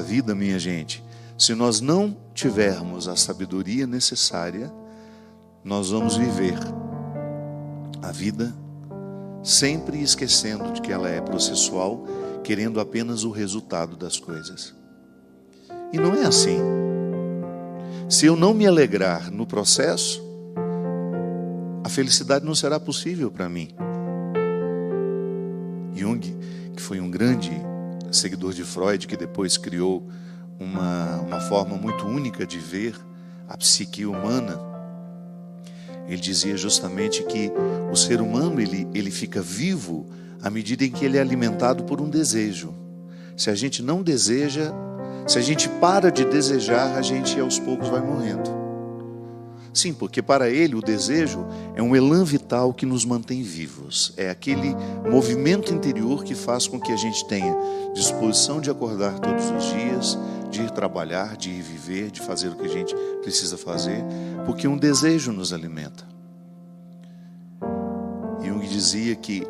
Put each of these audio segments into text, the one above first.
Vida, minha gente, se nós não tivermos a sabedoria necessária, nós vamos viver a vida sempre esquecendo de que ela é processual, querendo apenas o resultado das coisas. E não é assim. Se eu não me alegrar no processo, a felicidade não será possível para mim. Jung, que foi um grande seguidor de Freud, que depois criou uma forma muito única de ver a psique humana, ele dizia justamente que o ser humano ele fica vivo à medida em que ele é alimentado por um desejo. Se a gente não deseja, se a gente para de desejar, a gente aos poucos vai morrendo. Sim, porque para ele o desejo é um elan vital que nos mantém vivos. É aquele movimento interior que faz com que a gente tenha disposição de acordar todos os dias, de ir trabalhar, de ir viver, de fazer o que a gente precisa fazer, porque um desejo nos alimenta. Jung dizia que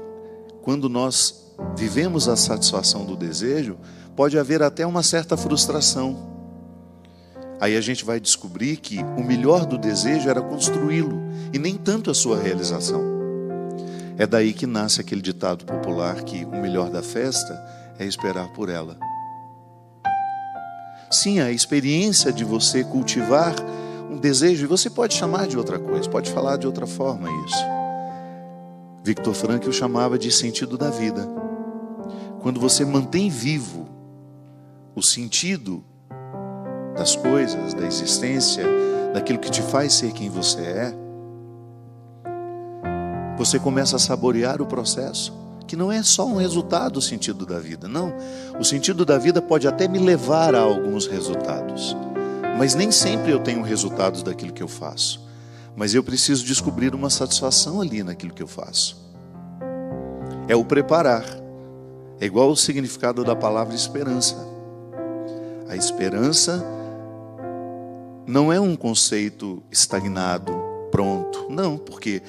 quando nós vivemos a satisfação do desejo, pode haver até uma certa frustração. Aí a gente vai descobrir que o melhor do desejo era construí-lo, e nem tanto a sua realização. É daí que nasce aquele ditado popular que o melhor da festa é esperar por ela. Sim, a experiência de você cultivar um desejo, e você pode chamar de outra coisa, pode falar de outra forma isso. Viktor Frankl chamava de sentido da vida. Quando você mantém vivo o sentido das coisas, da existência, daquilo que te faz ser quem você é, você começa a saborear o processo, que não é só um resultado do sentido da vida, não. O sentido da vida pode até me levar a alguns resultados, mas nem sempre eu tenho resultados daquilo que eu faço. Mas eu preciso descobrir uma satisfação ali naquilo que eu faço. É o preparar. É igual o significado da palavra esperança. A esperança não é um conceito estagnado, pronto. Não, porque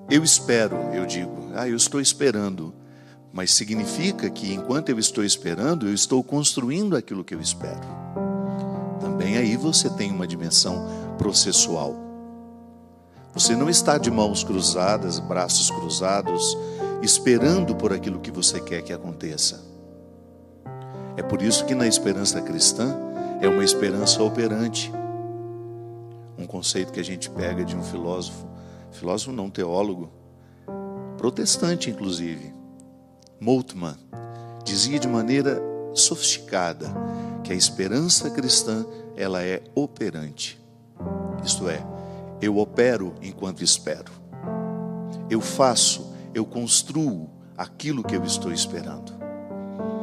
eu espero, eu digo, eu estou esperando. Mas significa que enquanto eu estou esperando, eu estou construindo aquilo que eu espero. Também aí você tem uma dimensão processual. Você não está de mãos cruzadas, braços cruzados, esperando por aquilo que você quer que aconteça. É por isso que na esperança cristã é uma esperança operante. Um conceito que a gente pega de um filósofo não, teólogo, protestante inclusive, Moltmann, dizia de maneira sofisticada que a esperança cristã ela é operante. Isto é, eu opero enquanto espero. Eu faço, eu construo aquilo que eu estou esperando.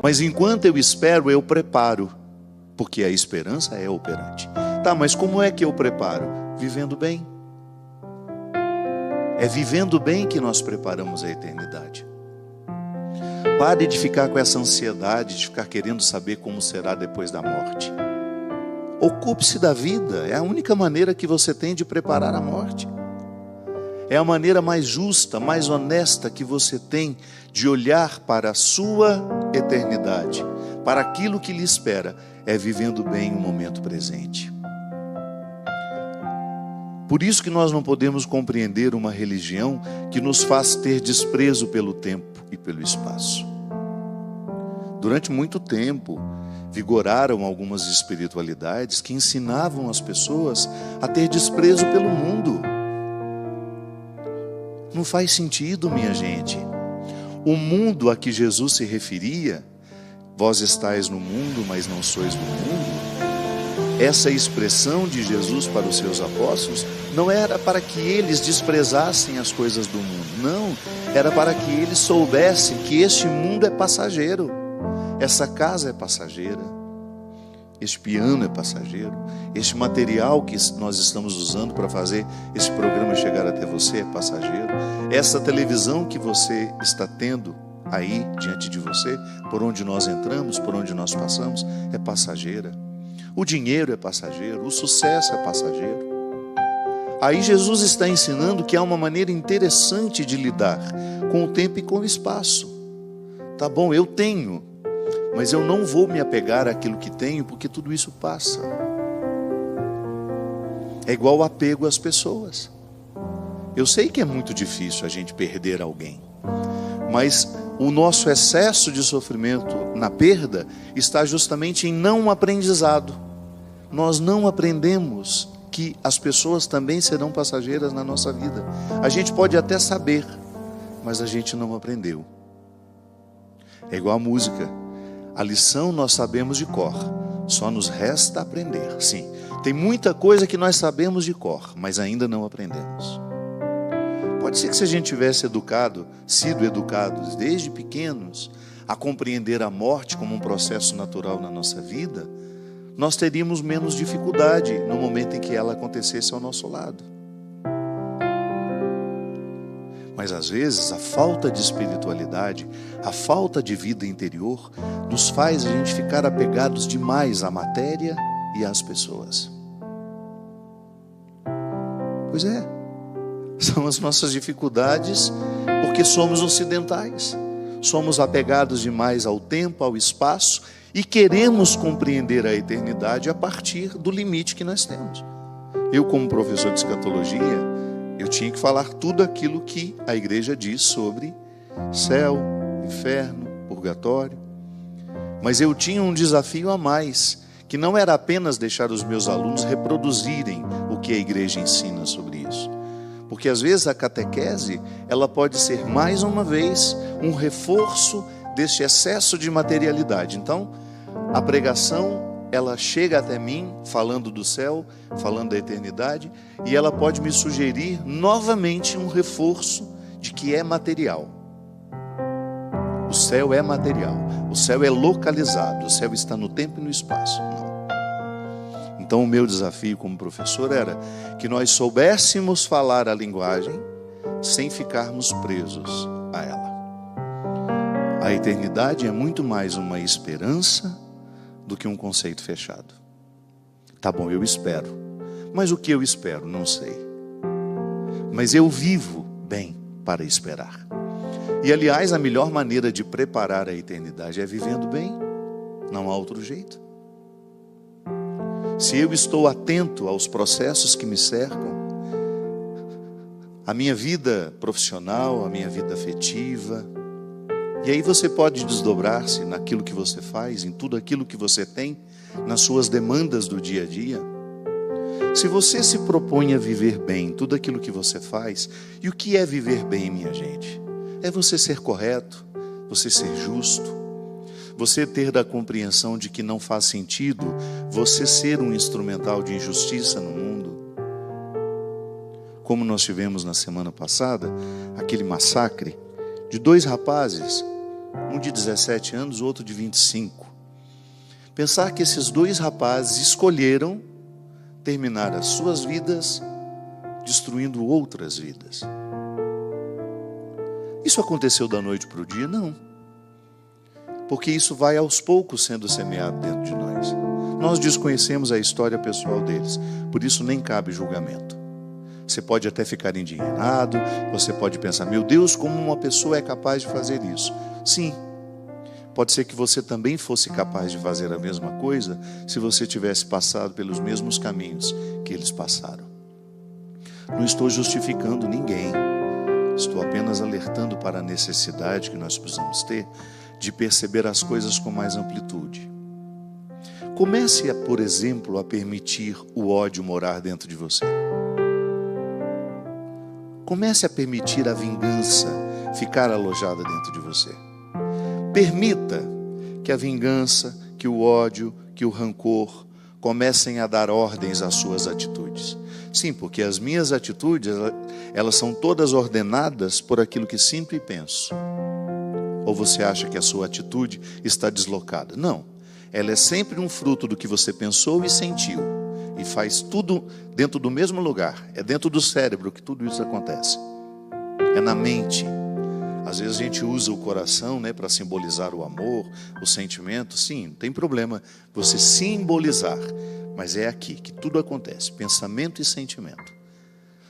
Mas enquanto eu espero, eu preparo, porque a esperança é operante. Tá, mas como é que eu preparo? Vivendo bem. É vivendo bem que nós preparamos a eternidade. Pare de ficar com essa ansiedade, de ficar querendo saber como será depois da morte. Ocupe-se da vida, é a única maneira que você tem de preparar a morte. É a maneira mais justa, mais honesta que você tem de olhar para a sua eternidade, para aquilo que lhe espera, é vivendo bem o momento presente. Por isso que nós não podemos compreender uma religião que nos faz ter desprezo pelo tempo e pelo espaço. Durante muito tempo, vigoraram algumas espiritualidades que ensinavam as pessoas a ter desprezo pelo mundo. Não faz sentido, minha gente. O mundo a que Jesus se referia, vós estáis no mundo, mas não sois do mundo, essa expressão de Jesus para os seus apóstolos não era para que eles desprezassem as coisas do mundo, não, era para que eles soubessem que este mundo é passageiro, essa casa é passageira, este piano é passageiro, este material que nós estamos usando para fazer esse programa chegar até você é passageiro, essa televisão que você está tendo aí diante de você, por onde nós entramos, por onde nós passamos, é passageira. O dinheiro é passageiro, o sucesso é passageiro. Aí Jesus está ensinando que há uma maneira interessante de lidar com o tempo e com o espaço. Tá bom, eu tenho, mas eu não vou me apegar àquilo que tenho, porque tudo isso passa. É igual o apego às pessoas. Eu sei que é muito difícil a gente perder alguém, mas o nosso excesso de sofrimento na perda está justamente em não aprendizado. Nós não aprendemos que as pessoas também serão passageiras na nossa vida. A gente pode até saber, mas a gente não aprendeu. É igual a música. A lição nós sabemos de cor, só nos resta aprender. Sim, tem muita coisa que nós sabemos de cor, mas ainda não aprendemos. Pode ser que se a gente tivesse sido educados desde pequenos a compreender a morte como um processo natural na nossa vida, nós teríamos menos dificuldade no momento em que ela acontecesse ao nosso lado. Mas às vezes a falta de espiritualidade, a falta de vida interior, nos faz a gente ficar apegados demais à matéria e às pessoas. Pois é, são as nossas dificuldades, porque somos ocidentais. Somos apegados demais ao tempo, ao espaço, e queremos compreender a eternidade a partir do limite que nós temos. Eu, como professor de escatologia, eu tinha que falar tudo aquilo que a igreja diz sobre céu, inferno, purgatório. Mas eu tinha um desafio a mais, que não era apenas deixar os meus alunos reproduzirem o que a igreja ensina sobre isso. Porque às vezes a catequese, ela pode ser mais uma vez um reforço deste excesso de materialidade. Então, a pregação, ela chega até mim falando do céu, falando da eternidade, e ela pode me sugerir novamente um reforço de que é material. O céu é material, o céu é localizado, o céu está no tempo e no espaço. Não. Então o meu desafio como professor era que nós soubéssemos falar a linguagem sem ficarmos presos a ela. A eternidade é muito mais uma esperança do que um conceito fechado. Tá bom, eu espero. Mas o que eu espero? Não sei. Mas eu vivo bem para esperar. E aliás, a melhor maneira de preparar a eternidade é vivendo bem. Não há outro jeito. Se eu estou atento aos processos que me cercam, a minha vida profissional, a minha vida afetiva, e aí você pode desdobrar-se naquilo que você faz, em tudo aquilo que você tem, nas suas demandas do dia a dia. Se você se propõe a viver bem tudo aquilo que você faz, e o que é viver bem, minha gente? É você ser correto, você ser justo, você ter a compreensão de que não faz sentido você ser um instrumental de injustiça no mundo. Como nós tivemos na semana passada, aquele massacre de 2 rapazes, um de 17 anos, o outro de 25. Pensar que esses 2 rapazes escolheram terminar as suas vidas destruindo outras vidas. Isso aconteceu da noite para o dia? Não. Porque isso vai aos poucos sendo semeado dentro de nós. Nós desconhecemos a história pessoal deles, por isso nem cabe julgamento. Você pode até ficar indignado, você pode pensar, meu Deus, como uma pessoa é capaz de fazer isso? Sim, pode ser que você também fosse capaz de fazer a mesma coisa se você tivesse passado pelos mesmos caminhos que eles passaram. Não estou justificando ninguém, estou apenas alertando para a necessidade que nós precisamos ter de perceber as coisas com mais amplitude. Comece, por exemplo, a permitir o ódio morar dentro de você. Comece a permitir a vingança ficar alojada dentro de você. Permita que a vingança, que o ódio, que o rancor comecem a dar ordens às suas atitudes. Sim, porque as minhas atitudes, elas são todas ordenadas por aquilo que sinto e penso. Ou você acha que a sua atitude está deslocada? Não, ela é sempre um fruto do que você pensou e sentiu. E faz tudo dentro do mesmo lugar. É dentro do cérebro que tudo isso acontece. É na mente. Às vezes a gente usa o coração, né, para simbolizar o amor, o sentimento. Sim, não tem problema você simbolizar. Mas é aqui que tudo acontece. Pensamento e sentimento.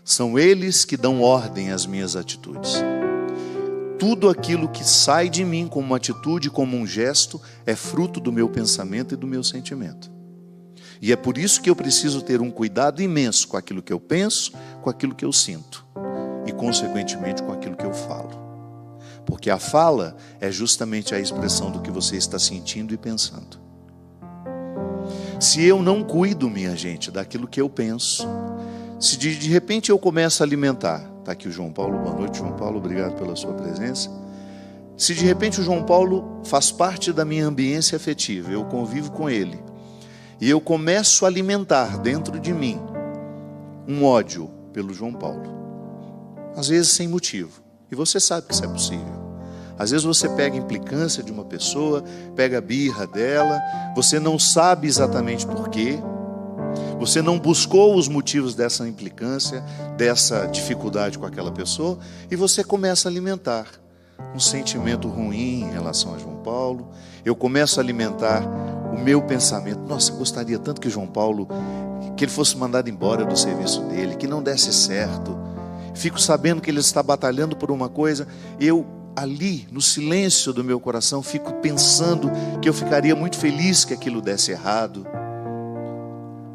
São eles que dão ordem às minhas atitudes. Tudo aquilo que sai de mim como uma atitude, como um gesto, é fruto do meu pensamento e do meu sentimento. E é por isso que eu preciso ter um cuidado imenso com aquilo que eu penso, com aquilo que eu sinto e, consequentemente, com aquilo que eu falo. Porque a fala é justamente a expressão do que você está sentindo e pensando. Se eu não cuido, minha gente, daquilo que eu penso, se de repente eu começo a alimentar, está aqui o João Paulo, boa noite João Paulo, obrigado pela sua presença. Se de repente o João Paulo faz parte da minha ambiência afetiva, eu convivo com ele, e eu começo a alimentar dentro de mim um ódio pelo João Paulo, às vezes sem motivo, e você sabe que isso é possível. Às vezes você pega a implicância de uma pessoa, pega a birra dela, você não sabe exatamente porquê, você não buscou os motivos dessa implicância, dessa dificuldade com aquela pessoa, e você começa a alimentar um sentimento ruim em relação a João Paulo. Eu começo a alimentar o meu pensamento: nossa, eu gostaria tanto que João Paulo, que ele fosse mandado embora do serviço dele, que não desse certo. Fico sabendo que ele está batalhando por uma coisa, eu ali, no silêncio do meu coração, fico pensando que eu ficaria muito feliz que aquilo desse errado.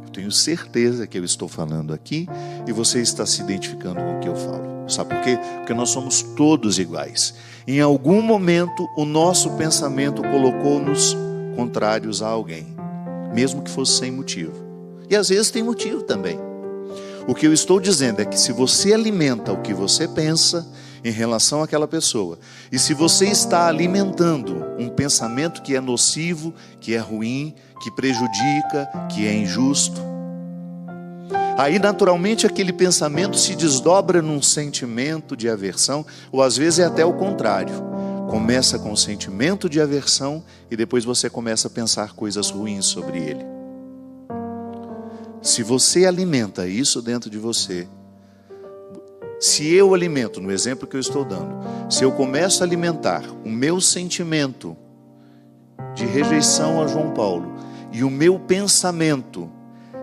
Eu tenho certeza que eu estou falando aqui e você está se identificando com o que eu falo. Sabe por quê? Porque nós somos todos iguais. Em algum momento, o nosso pensamento colocou-nos contrários a alguém, mesmo que fosse sem motivo. E às vezes tem motivo também. O que eu estou dizendo é que se você alimenta o que você pensa em relação àquela pessoa, e se você está alimentando um pensamento que é nocivo, que é ruim, que prejudica, que é injusto, aí naturalmente aquele pensamento se desdobra num sentimento de aversão, ou às vezes é até o contrário. Começa com o sentimento de aversão e depois você começa a pensar coisas ruins sobre ele. Se você alimenta isso dentro de você, se eu alimento, no exemplo que eu estou dando, se eu começo a alimentar o meu sentimento de rejeição a João Paulo e o meu pensamento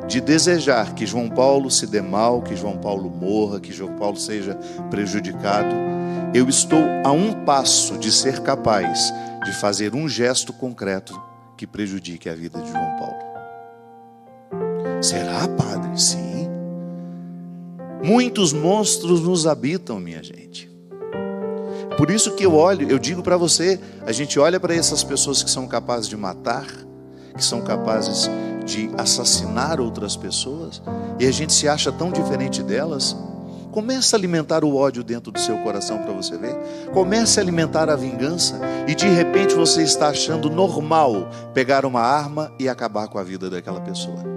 de desejar que João Paulo se dê mal, que João Paulo morra, que João Paulo seja prejudicado, eu estou a um passo de ser capaz de fazer um gesto concreto que prejudique a vida de João Paulo. Será, padre? Sim. Muitos monstros nos habitam, minha gente. Por isso que eu digo para você, a gente olha para essas pessoas que são capazes de matar, que são capazes de assassinar outras pessoas, e a gente se acha tão diferente delas. Começa a alimentar o ódio dentro do seu coração para você ver. Comece a alimentar a vingança, e de repente você está achando normal pegar uma arma e acabar com a vida daquela pessoa.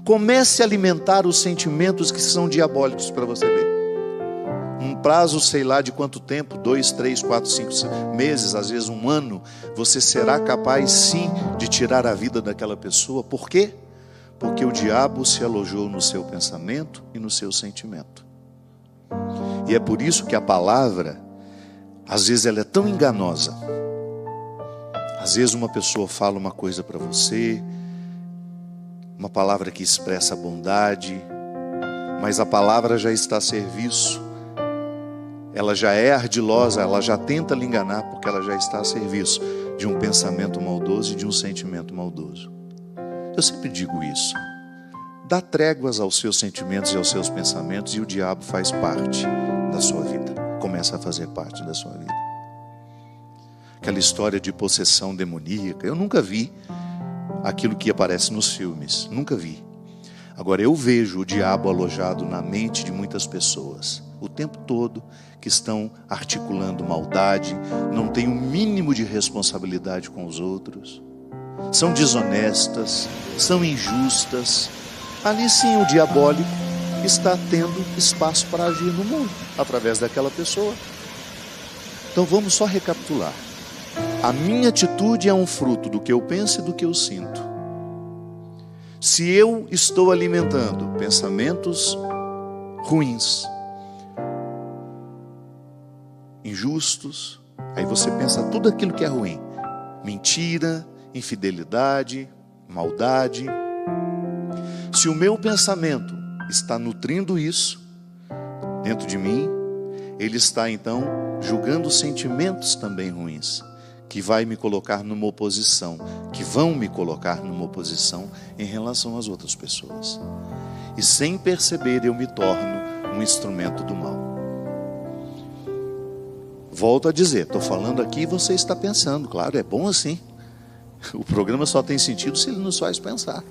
Comece a alimentar os sentimentos que são diabólicos para você ver. Um prazo, sei lá de quanto tempo, 2, 3, 4, 5 meses, às vezes um ano, você será capaz sim de tirar a vida daquela pessoa. Por quê? Porque o diabo se alojou no seu pensamento e no seu sentimento. E é por isso que a palavra, às vezes ela é tão enganosa. Às vezes uma pessoa fala uma coisa para você, uma palavra que expressa bondade, mas a palavra já está a serviço, ela já é ardilosa, ela já tenta lhe enganar, porque ela já está a serviço de um pensamento maldoso e de um sentimento maldoso. Eu sempre digo isso: dá tréguas aos seus sentimentos e aos seus pensamentos, e o diabo faz parte da sua vida, começa a fazer parte da sua vida. Aquela história de possessão demoníaca, eu nunca vi aquilo que aparece nos filmes, nunca vi. Agora eu vejo o diabo alojado na mente de muitas pessoas, o tempo todo, que estão articulando maldade, não têm o mínimo de responsabilidade com os outros, são desonestas, são injustas. Ali sim o diabólico está tendo espaço para agir no mundo, através daquela pessoa. Então vamos só recapitular. A minha atitude é um fruto do que eu penso e do que eu sinto. Se eu estou alimentando pensamentos ruins, injustos, aí você pensa tudo aquilo que é ruim: mentira, infidelidade, maldade. Se o meu pensamento está nutrindo isso dentro de mim, ele está então julgando sentimentos também ruins, que vai me colocar numa oposição, que vão me colocar numa oposição em relação às outras pessoas. E sem perceber eu me torno um instrumento do mal. Volto a dizer, estou falando aqui e você está pensando, claro, é bom assim. O programa só tem sentido se ele nos faz pensar.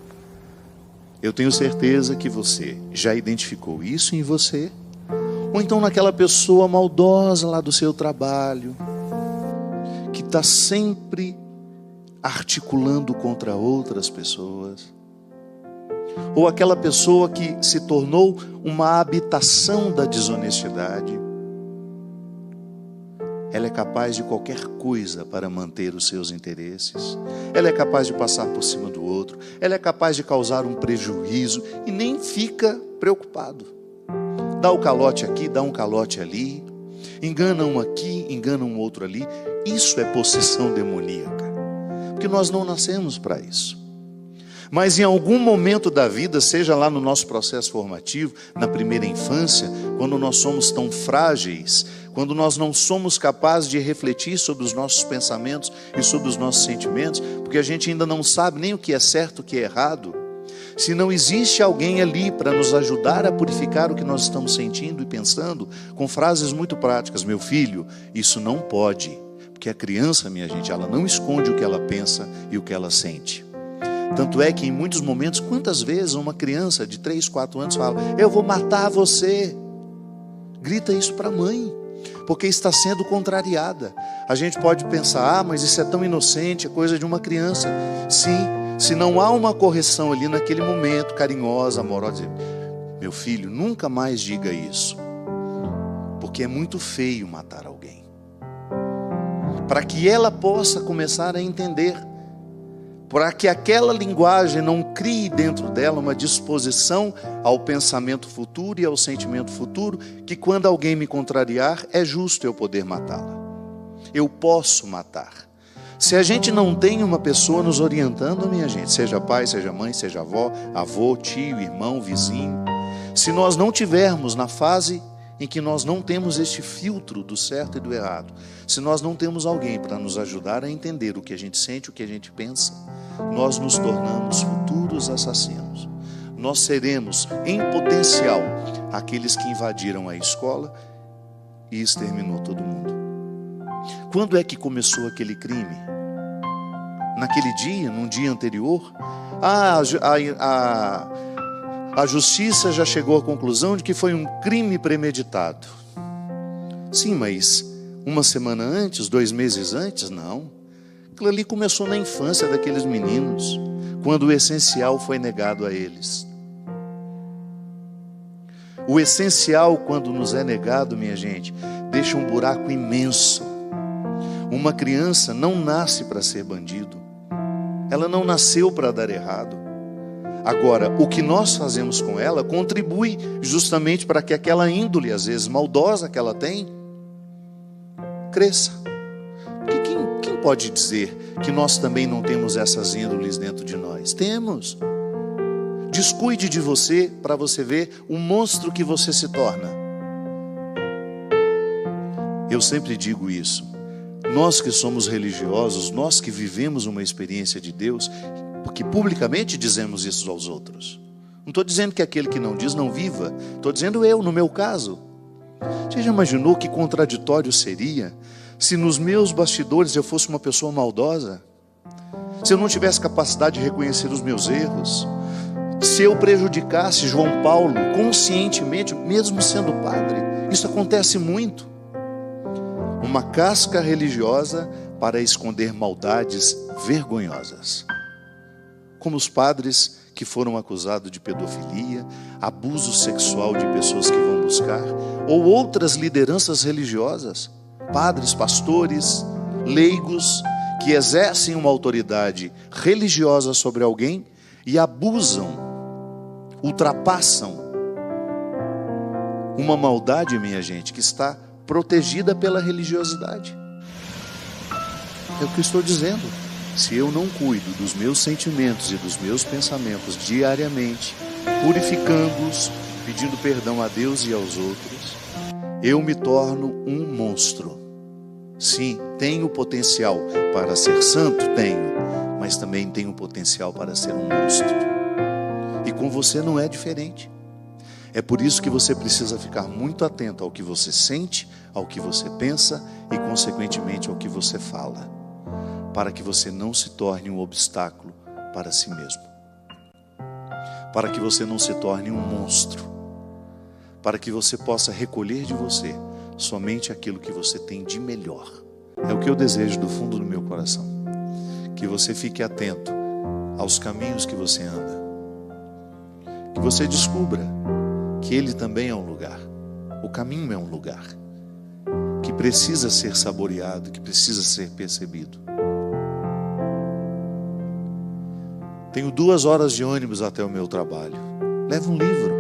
Eu tenho certeza que você já identificou isso em você, ou então naquela pessoa maldosa lá do seu trabalho, que está sempre articulando contra outras pessoas, ou aquela pessoa que se tornou uma habitação da desonestidade. Ela é capaz de qualquer coisa para manter os seus interesses. Ela é capaz de passar por cima do outro. Ela é capaz de causar um prejuízo e nem fica preocupado. Dá o calote aqui, dá um calote ali. Engana um aqui, engana um outro ali. Isso é possessão demoníaca. Porque nós não nascemos para isso. Mas em algum momento da vida, seja lá no nosso processo formativo, na primeira infância, quando nós somos tão frágeis, quando nós não somos capazes de refletir sobre os nossos pensamentos e sobre os nossos sentimentos, porque a gente ainda não sabe nem o que é certo, o que é errado, se não existe alguém ali para nos ajudar a purificar o que nós estamos sentindo e pensando, com frases muito práticas: meu filho, isso não pode, porque a criança, minha gente, ela não esconde o que ela pensa e o que ela sente. Tanto é que em muitos momentos, quantas vezes uma criança de 3, 4 anos fala: eu vou matar você. Grita isso para a mãe, porque está sendo contrariada. A gente pode pensar: mas isso é tão inocente, é coisa de uma criança. Sim, se não há uma correção ali naquele momento, carinhosa, amorosa, meu filho, nunca mais diga isso, porque é muito feio matar alguém. Para que ela possa começar a entender, para que aquela linguagem não crie dentro dela uma disposição ao pensamento futuro e ao sentimento futuro, que quando alguém me contrariar, é justo eu poder matá-la. Eu posso matar. Se a gente não tem uma pessoa nos orientando, minha gente, seja pai, seja mãe, seja avó, avô, tio, irmão, vizinho, se nós não tivermos na fase em que nós não temos este filtro do certo e do errado, se nós não temos alguém para nos ajudar a entender o que a gente sente, o que a gente pensa, nós nos tornamos futuros assassinos. Nós seremos, em potencial, aqueles que invadiram a escola e exterminou todo mundo. Quando é que começou aquele crime? Naquele dia, num dia anterior? A justiça já chegou à conclusão de que foi um crime premeditado. Sim, mas uma semana antes, 2 meses antes, não. Aquilo ali começou na infância daqueles meninos, quando o essencial foi negado a eles. O essencial, quando nos é negado, minha gente, deixa um buraco imenso. Uma criança não nasce para ser bandido. Ela não nasceu para dar errado. Agora, o que nós fazemos com ela contribui justamente para que aquela índole, às vezes maldosa que ela tem, cresça. Porque quem pode dizer que nós também não temos essas índoles dentro de nós? Temos. Descuide de você para você ver o monstro que você se torna. Eu sempre digo isso. Nós que somos religiosos, nós que vivemos uma experiência de Deus, porque publicamente dizemos isso aos outros. Não estou dizendo que aquele que não diz não viva. Estou dizendo eu, no meu caso. Você já imaginou que contraditório seria se nos meus bastidores eu fosse uma pessoa maldosa? Se eu não tivesse capacidade de reconhecer os meus erros? Se eu prejudicasse João Paulo conscientemente, mesmo sendo padre? Isso acontece muito. Uma casca religiosa para esconder maldades vergonhosas. Como os padres que foram acusados de pedofilia, abuso sexual de pessoas que vão buscar, ou outras lideranças religiosas, padres, pastores, leigos, que exercem uma autoridade religiosa sobre alguém e abusam, ultrapassam uma maldade, minha gente, que está protegida pela religiosidade. É o que eu estou dizendo. Se eu não cuido dos meus sentimentos e dos meus pensamentos diariamente, purificando-os, pedindo perdão a Deus e aos outros, eu me torno um monstro. Sim, tenho potencial para ser santo, tenho, mas também tenho potencial para ser um monstro. E com você não é diferente. É por isso que você precisa ficar muito atento ao que você sente, ao que você pensa e, consequentemente, ao que você fala, para que você não se torne um obstáculo para si mesmo, para que você não se torne um monstro, para que você possa recolher de você somente aquilo que você tem de melhor. É o que eu desejo do fundo do meu coração, que você fique atento aos caminhos que você anda, que você descubra que ele também é um lugar, o caminho é um lugar, que precisa ser saboreado, que precisa ser percebido. Tenho 2 horas de ônibus até o meu trabalho. Leve um livro.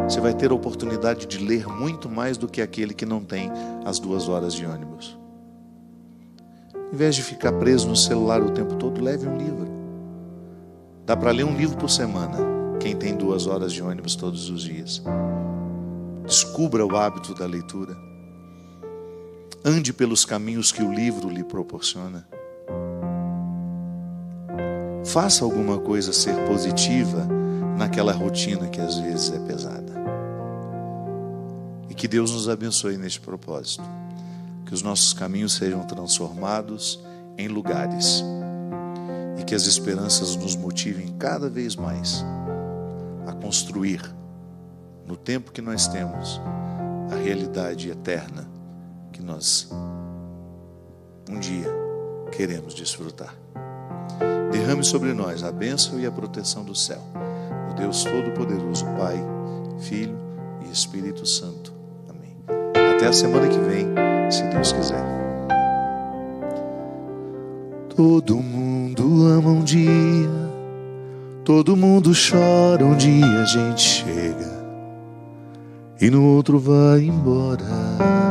Você vai ter a oportunidade de ler muito mais do que aquele que não tem as 2 horas de ônibus. Em vez de ficar preso no celular o tempo todo, leve um livro. Dá para ler um livro por semana, quem tem 2 horas de ônibus todos os dias. Descubra o hábito da leitura. Ande pelos caminhos que o livro lhe proporciona. Faça alguma coisa ser positiva naquela rotina que às vezes é pesada. E que Deus nos abençoe neste propósito. Que os nossos caminhos sejam transformados em lugares. E que as esperanças nos motivem cada vez mais a construir, no tempo que nós temos, a realidade eterna que nós um dia queremos desfrutar. Derrame sobre nós a bênção e a proteção do céu, o Deus Todo-Poderoso, Pai, Filho e Espírito Santo. Amém. Até a semana que vem, se Deus quiser. Todo mundo ama um dia, todo mundo chora um dia, a gente chega e no outro vai embora.